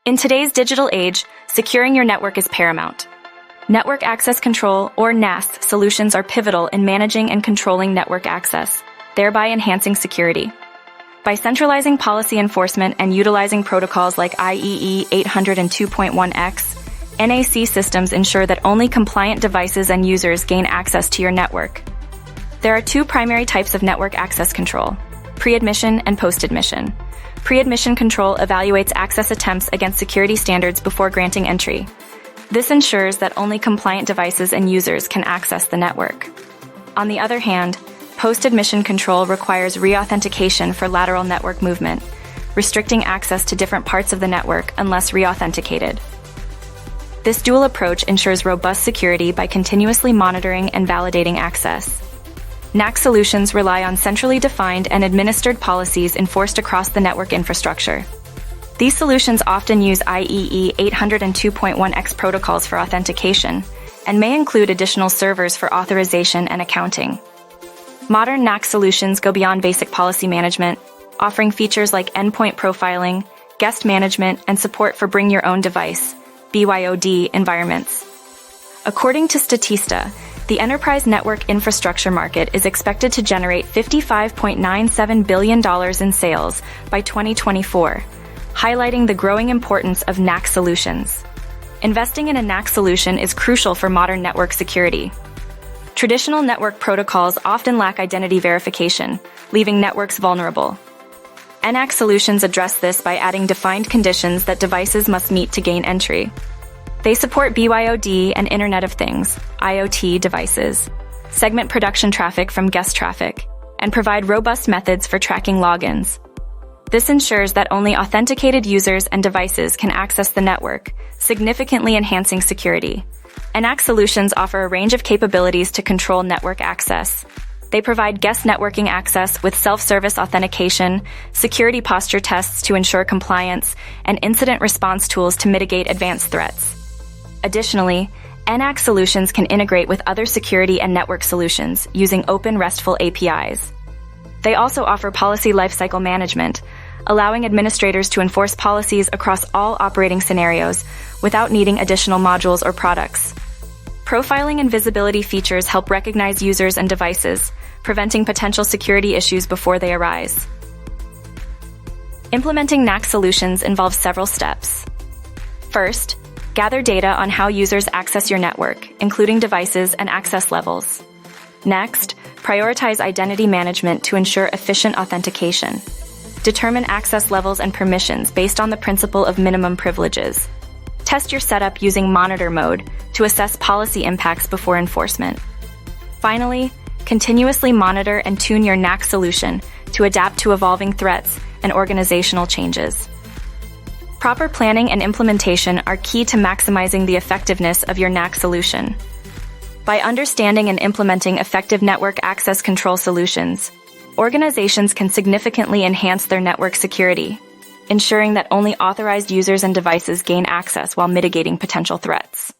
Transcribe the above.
In today's digital age, securing your network is paramount. Network access control, or NAS, solutions are pivotal in managing and controlling network access, thereby enhancing security. By centralizing policy enforcement and utilizing protocols like IEEE 802.1x, NAC systems ensure that only compliant devices and users gain access to your network. There are two primary types of network access control: pre-admission and post-admission. Pre-admission control evaluates access attempts against security standards before granting entry. This ensures that only compliant devices and users can access the network. On the other hand, post-admission control requires re-authentication for lateral network movement, restricting access to different parts of the network unless re-authenticated. This dual approach ensures robust security by continuously monitoring and validating access. NAC solutions rely on centrally defined and administered policies enforced across the network infrastructure. These solutions often use IEEE 802.1x protocols for authentication and may include additional servers for authorization and accounting. Modern NAC solutions go beyond basic policy management, offering features like endpoint profiling, guest management, and support for bring your own device (BYOD) environments. According to Statista, the enterprise network infrastructure market is expected to generate $55.97 billion in sales by 2024, highlighting the growing importance of NAC solutions. Investing in a NAC solution is crucial for modern network security. Traditional network protocols often lack identity verification, leaving networks vulnerable. NAC solutions address this by adding defined conditions that devices must meet to gain entry. They support BYOD and Internet of Things (IoT) devices, segment production traffic from guest traffic, and provide robust methods for tracking logins. This ensures that only authenticated users and devices can access the network, significantly enhancing security. NAC solutions offer a range of capabilities to control network access. They provide guest networking access with self-service authentication, security posture tests to ensure compliance, and incident response tools to mitigate advanced threats. Additionally, NAC solutions can integrate with other security and network solutions using open RESTful APIs. They also offer policy lifecycle management, allowing administrators to enforce policies across all operating scenarios without needing additional modules or products. Profiling and visibility features help recognize users and devices, preventing potential security issues before they arise. Implementing NAC solutions involves several steps. First, gather data on how users access your network, including devices and access levels. Next, prioritize identity management to ensure efficient authentication. Determine access levels and permissions based on the principle of minimum privileges. Test your setup using monitor mode to assess policy impacts before enforcement. Finally, continuously monitor and tune your NAC solution to adapt to evolving threats and organizational changes. Proper planning and implementation are key to maximizing the effectiveness of your NAC solution. By understanding and implementing effective network access control solutions, organizations can significantly enhance their network security, ensuring that only authorized users and devices gain access while mitigating potential threats.